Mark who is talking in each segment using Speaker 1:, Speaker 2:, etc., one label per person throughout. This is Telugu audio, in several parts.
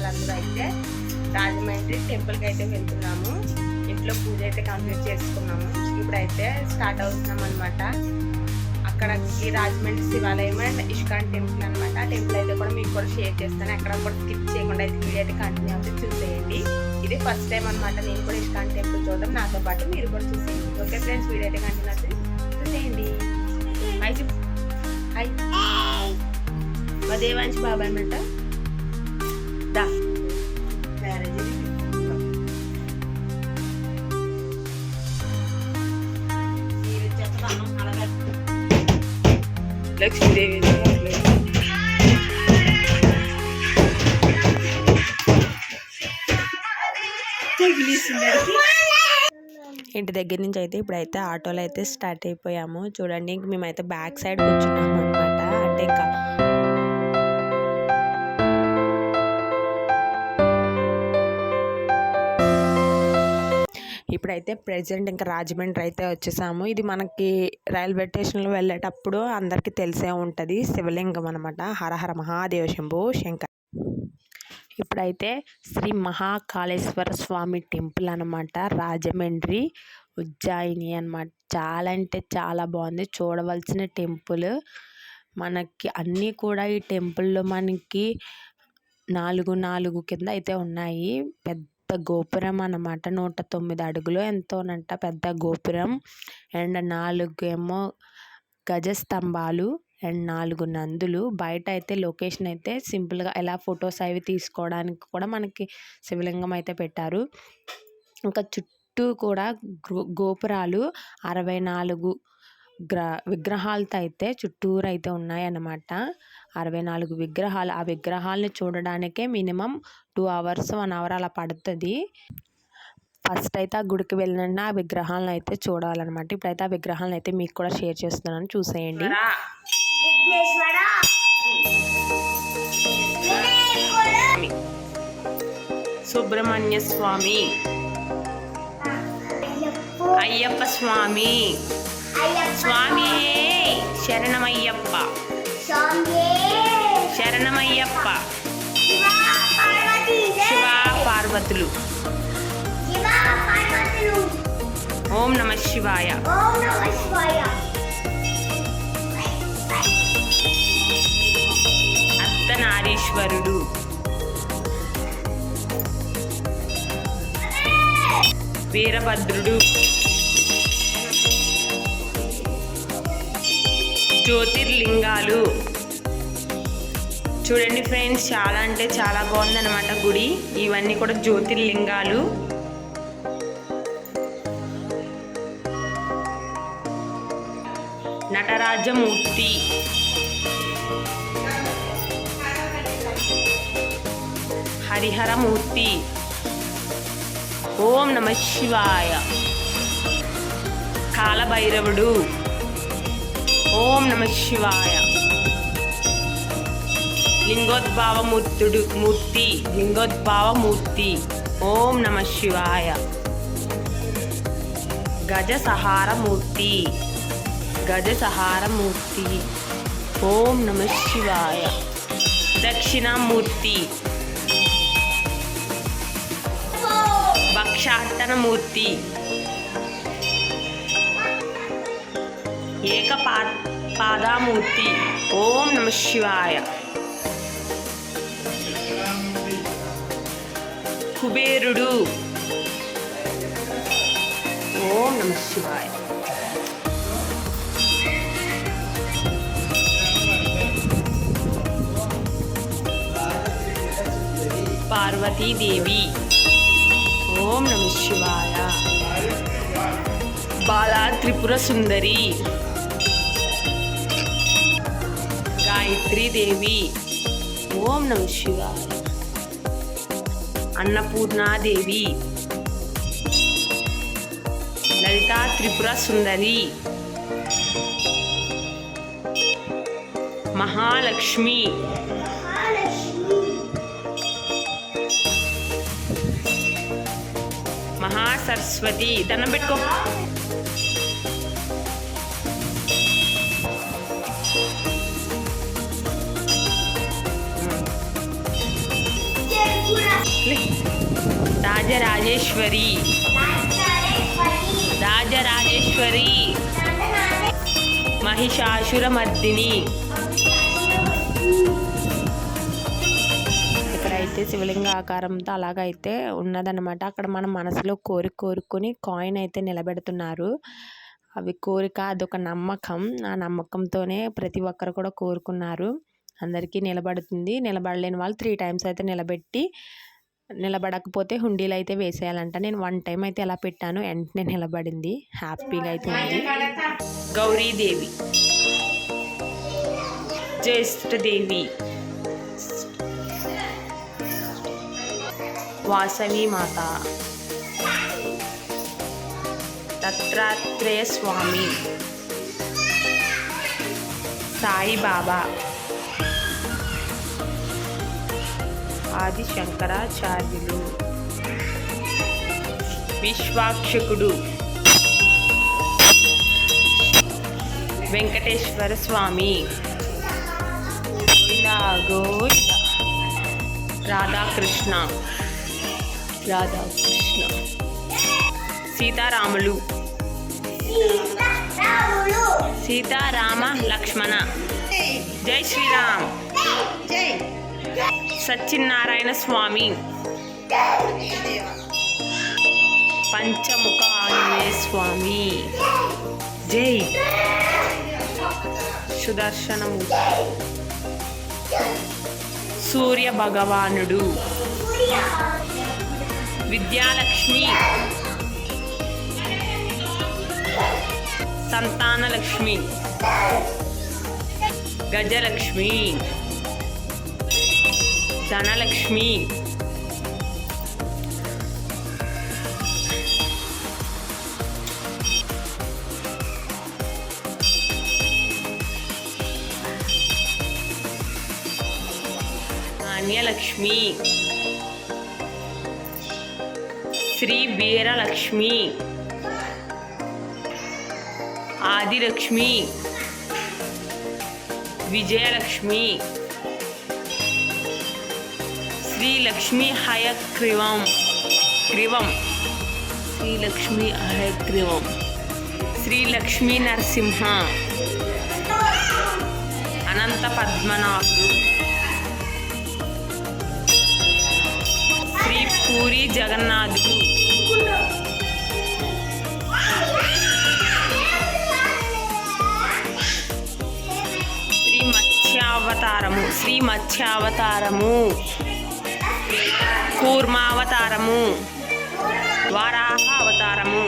Speaker 1: వాళ్ళందరూ అయితే రాజమండ్రి టెంపుల్కి అయితే వెళ్తున్నాము. ఇంట్లో పూజ అయితే కంప్లీట్ చేసుకున్నాము. ఇప్పుడైతే స్టార్ట్ అవుతున్నాం అనమాట. అక్కడికి రాజమండ్రి శివాలయం అండ్ ఇస్కాన్ టెంపుల్ అనమాట. ఆ టెంపుల్ అయితే కూడా మీకు కూడా షేర్ చేస్తాను. అక్కడ కూడా స్కిప్ చేయకుండా అయితే వీడియో అయితే కంటిన్యూ అవుతుంది, చూసేయండి. ఇది ఫస్ట్ టైం అనమాట నేను కూడా ఇస్కాన్ టెంపుల్ చూడడం. నాతో పాటు మీరు కూడా చూసేయండి. ఓకే ఫ్రెండ్స్, వీడియో అయితే కంటిన్యూ అవుతుంది, చూసేయండి. హాయ్ చెప్పు. హాయ్ మా దేవాంశ్ బాబాయ్ అనమాట. దా లక్ష్మీదేవి ఇంటి దగ్గర నుంచి అయితే ఇప్పుడైతే ఆటోలో అయితే స్టార్ట్ అయిపోయాము. చూడండి, ఇంక మేమైతే బ్యాక్ సైడ్ కూర్చున్నాము అనమాట. అంటే ఇంకా ఇప్పుడైతే ప్రెజెంట్ ఇంకా రాజమండ్రి అయితే వచ్చేసాము. ఇది మనకి రైల్వే స్టేషన్లో వెళ్ళేటప్పుడు అందరికీ తెలిసే ఉంటుంది, శివలింగం అనమాట. హరహర మహాదేవ శంభో శంకర్. ఇప్పుడైతే శ్రీ మహాకాళేశ్వర స్వామి టెంపుల్ అనమాట, రాజమండ్రి ఉజ్జాయిని అనమాట. చాలా అంటే చాలా బాగుంది, చూడవలసిన టెంపుల్. మనకి అన్నీ కూడా ఈ టెంపుల్లో మనకి 4 కింద అయితే ఉన్నాయి. పెద్ద గోపురం అన్నమాట, 109 అడుగులు ఎంతోనంట పెద్ద గోపురం. అండ్ 4 ఏమో గజస్తంభాలు అండ్ 4 నందులు. బయట అయితే లొకేషన్ అయితే సింపుల్గా ఎలా ఫొటోస్ అవి తీసుకోవడానికి కూడా మనకి శివలింగం అయితే పెట్టారు. ఇంకా చుట్టూ కూడా గోపురాలు 64 విగ్రహాలతో అయితే చుట్టూరు అయితే ఉన్నాయన్నమాట. 64 విగ్రహాలు. ఆ విగ్రహాలను చూడడానికే మినిమం 2 hours 1 hour అలా పడుతుంది. ఫస్ట్ అయితే ఆ గుడికి వెళ్ళిన ఆ విగ్రహాలను అయితే చూడాలన్నమాట. ఇప్పుడైతే ఆ విగ్రహాలను అయితే మీకు కూడా షేర్ చేస్తున్నాను, చూసేయండి. సుబ్రహ్మణ్య స్వామి, అయ్యప్ప స్వామి, స్వామి శరణమయ్యప్ప, శరణమయ్యప్ప, శివ పార్వతులు, ఓం నమ శివాయ, అర్ధనారీశ్వరుడు, వీరభద్రుడు, జ్యోతిర్లింగాలు. చూడండి ఫ్రెండ్స్, చాలా అంటే చాలా బాగుందన్నమాట గుడి. ఇవన్నీ కూడా జ్యోతిర్లింగాలు. నటరాజమూర్తి, హరిహరమూర్తి, ఓం నమ శివాయ, కాలభైరవుడు, ఓం నమ శివాయ, లింగోద్భవమూర్తి, ఓం నమ శివాయ, గజసహారమూర్తి, ఓం నమ శివాయ, దక్షిణామూర్తి, భక్షాటనమూర్తి, ఏకపాదామూర్తి, ఓం నమ శివాయ, కుబేరుడు, ఓం నమ శివాయ, పార్వతీదేవి, ఓం నమ శివాయ, బాలా త్రిపుర సుందరి, గాయత్రీదేవి, ఓం నమ శివాయ, అన్నపూర్ణాదేవి, లలితా త్రిపుర సుందరి, మహాలక్ష్మి, మహాసరస్వతి. దండం పెట్టుకో. రాజరాజేశ్వరి రాజరాజేశ్వరి మహిషాసురమర్దిని. ఇక్కడైతే శివలింగ ఆకారంతో అలాగైతే ఉన్నదన్నమాట. అక్కడ మనం మనసులో కోరుకొని కాయిన్ అయితే నిలబెడుతున్నారు. అవి కోరిక, అదొక నమ్మకం. ఆ నమ్మకంతోనే ప్రతి ఒక్కరు కూడా కోరుకున్నారు. అందరికీ నిలబడుతుంది. నిలబడలేని వాళ్ళు 3 times అయితే నిలబడకపోతే హుండీలు అయితే వేసేయాలంట. నేను 1 time అయితే ఎలా పెట్టాను, వెంటనే నిలబడింది. హ్యాపీగా అయితే ఉంది. గౌరీదేవి, జ్యేష్ఠదేవి, వాసవి మాత, దత్తాత్రేయ స్వామి, సాయిబాబా, ఆది శంకరాచార్యులు, విశ్వాక్షకుడు, వెంకటేశ్వర స్వామి, గోవింద, రాధాకృష్ణ, సీతారాములు, సీతారామ లక్ష్మణ, జై శ్రీరామ్, సత్యనారాయణ స్వామి, పంచముఖ ఆంజనేయ స్వామి, జై సుదర్శనమూర్తి, సూర్య భగవానుడు, విద్యాలక్ష్మి, సంతానలక్ష్మి, గజలక్ష్మి, ధనలక్ష్మి, ధాన్యలక్ష్మి, శ్రీ వీరలక్ష్మి, ఆదిలక్ష్మి, విజయలక్ష్మి, శ్రీలక్ష్మి హయగ్రీవం, శ్రీలక్ష్మి హయగ్రీవం, శ్రీలక్ష్మీ నరసింహ, అనంత పద్మనాభుడు, శ్రీ పూరి జగన్నాథుడు, శ్రీ మత్స్యావతారము, కూర్మావతారము, వారాహ అవతారము,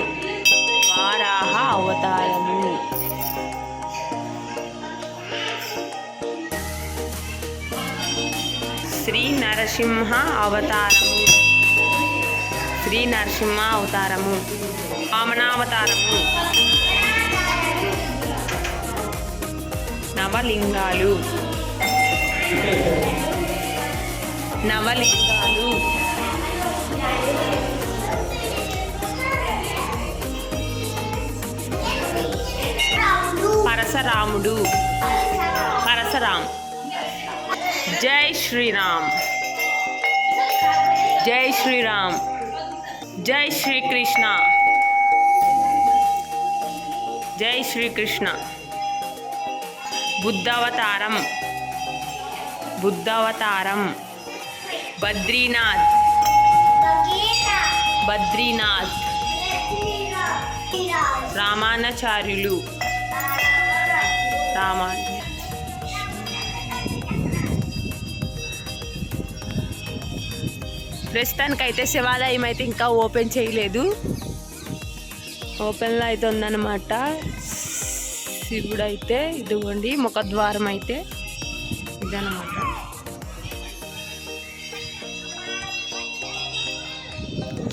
Speaker 1: శ్రీ నరసింహ అవతారము, వామనావతారము, నవలింగాలు, పరశురామ్, జై శ్రీరామ్, జై శ్రీరామ్, జై శ్రీకృష్ణ, జై శ్రీకృష్ణ, బుద్ధావతారం, బద్రీనాథ్, రామానుచార్యులు, ప్రస్తుతానికైతే శివాలయం అయితే ఇంకా ఓపెన్ చేయలేదు. ఓపెన్లో అయితే ఉందన్నమాట. శివుడు అయితే ఇదిగోండి ముఖద్వారం అయితే ఇదన్నమాట.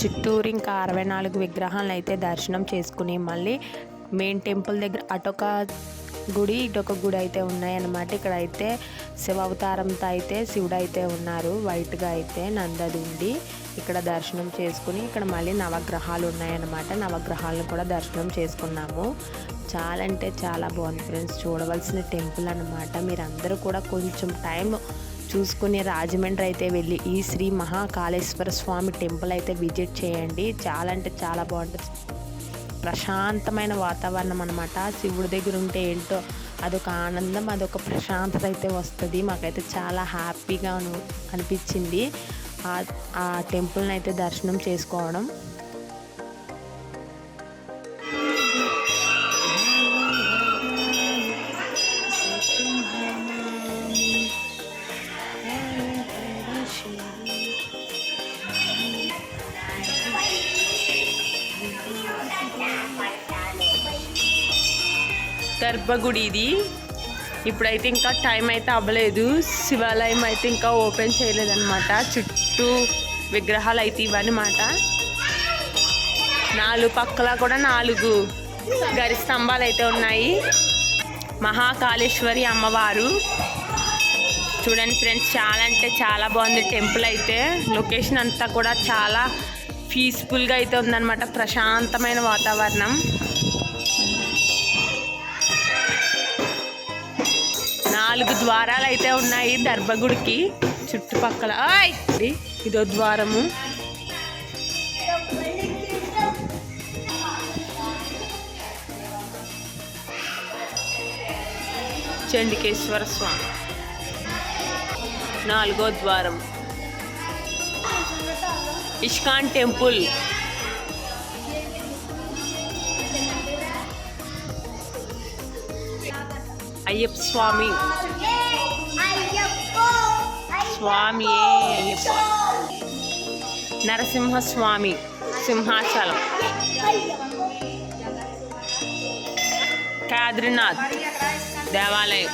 Speaker 1: చుట్టూరు ఇంకా 64 విగ్రహాలను అయితే దర్శనం చేసుకుని మళ్ళీ మెయిన్ టెంపుల్ దగ్గర అటొక గుడి ఇటొక గుడి అయితే ఉన్నాయన్నమాట. ఇక్కడ అయితే శివ అవతారంతో అయితే శివుడు అయితే ఉన్నారు, వైట్గా అయితే నందది ఉండి ఇక్కడ దర్శనం చేసుకుని ఇక్కడ మళ్ళీ నవగ్రహాలు ఉన్నాయన్నమాట. నవగ్రహాలను కూడా దర్శనం చేసుకున్నాము. చాలా అంటే చాలా బాగుంది ఫ్రెండ్స్, చూడవలసిన టెంపుల్ అన్నమాట. మీరందరూ కూడా కొంచెం టైం చూసుకుని రాజమండ్రి అయితే వెళ్ళి ఈ శ్రీ మహాకాళేశ్వర స్వామి టెంపుల్ అయితే విజిట్ చేయండి. చాలా అంటే చాలా బాగుంటుంది. ప్రశాంతమైన వాతావరణం అన్నమాట. శివుడి దగ్గర ఉంటే ఏంటో అదొక ఆనందం, అదొక ప్రశాంతత అయితే వస్తుంది. మాకైతే చాలా హ్యాపీగా అనిపించింది ఆ టెంపుల్ని అయితే దర్శనం చేసుకోవడం. గర్భగుడి ఇది. ఇప్పుడైతే ఇంకా టైం అయితే అవ్వలేదు. శివాలయం అయితే ఇంకా ఓపెన్ చేయలేదన్నమాట. చుట్టూ విగ్రహాలు అయితే ఇవన్నమాట. 4 పక్కల కూడా 4 గరి స్తంభాలు అయితే ఉన్నాయి. మహాకాళేశ్వరి అమ్మవారు చూడండి ఫ్రెండ్స్, చాలా అంటే చాలా బాగుంది టెంపుల్ అయితే. లొకేషన్ అంతా కూడా చాలా పీస్ఫుల్గా అయితే ఉందన్నమాట. ప్రశాంతమైన వాతావరణం. 4 ద్వారాలు అయితే ఉన్నాయి గర్భగుడికి చుట్టుపక్కల. ఇదో ద్వారము. చండికేశ్వర స్వామి 4వ ద్వారం. ISKCON temple. అయ్యప్ప స్వామి. అయ్యప్ప. నరసింహస్వామి సింహాచలం. కేదార్నాథ్ దేవాలయం.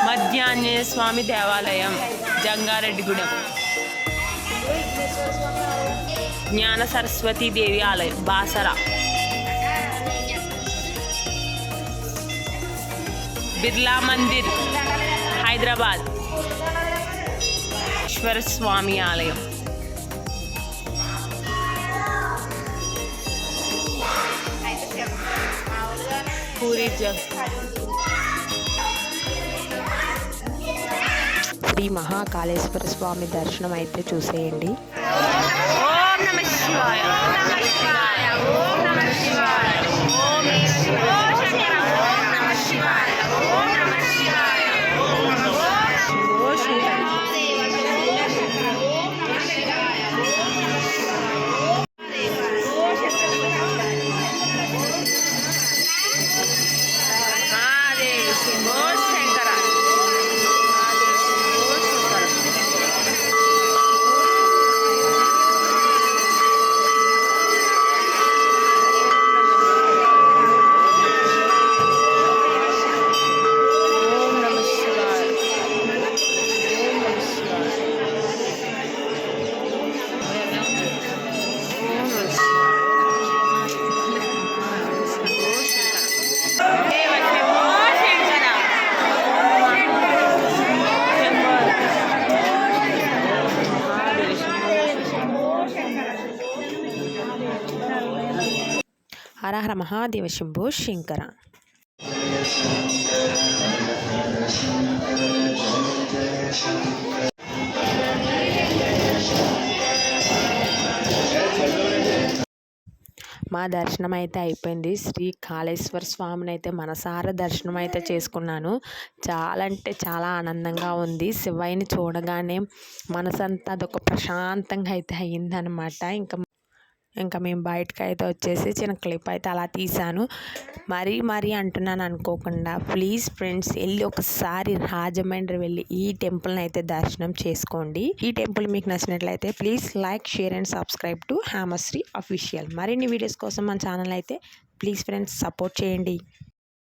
Speaker 1: మధ్యాంజనేయ స్వామి దేవాలయం జంగారెడ్డిగూడెం. జ్ఞాన సరస్వతి దేవి ఆలయం బాసరా. బిర్లా మందిర్ హైదరాబాద్. ఈశ్వర స్వామి ఆలయం. పూరి శ్రీ మహాకాళేశ్వర స్వామి దర్శనం అయితే చూసేయండి. ఓం నమః శివాయ. ఓం నమః శివాయ. ఓం నమః శివాయ. హర హర మహాదేవ శంభో శంకర. మా దర్శనం అయితే అయిపోయింది. శ్రీ కాళేశ్వర స్వామిని అయితే మనసారా దర్శనం అయితే చేసుకున్నాను. చాలా అంటే చాలా ఆనందంగా ఉంది. శివయ్యని చూడగానే మనసంతా అదొక ప్రశాంతంగా అయితే అయ్యిందనమాట. ఇంకా మేము బయటకు అయితే వచ్చేసి చిన్న క్లిప్ అయితే అలా తీసాను. మరీ అంటున్నాను అనుకోకుండా, ప్లీజ్ ఫ్రెండ్స్ వెళ్ళి ఒకసారి రాజమండ్రి వెళ్ళి ఈ టెంపుల్ని అయితే దర్శనం చేసుకోండి. ఈ టెంపుల్ మీకు నచ్చినట్లయితే please like, share and subscribe to Hemasri official. మరిన్ని వీడియోస్ కోసం మన ఛానల్ అయితే ప్లీజ్ ఫ్రెండ్స్ సపోర్ట్ చేయండి.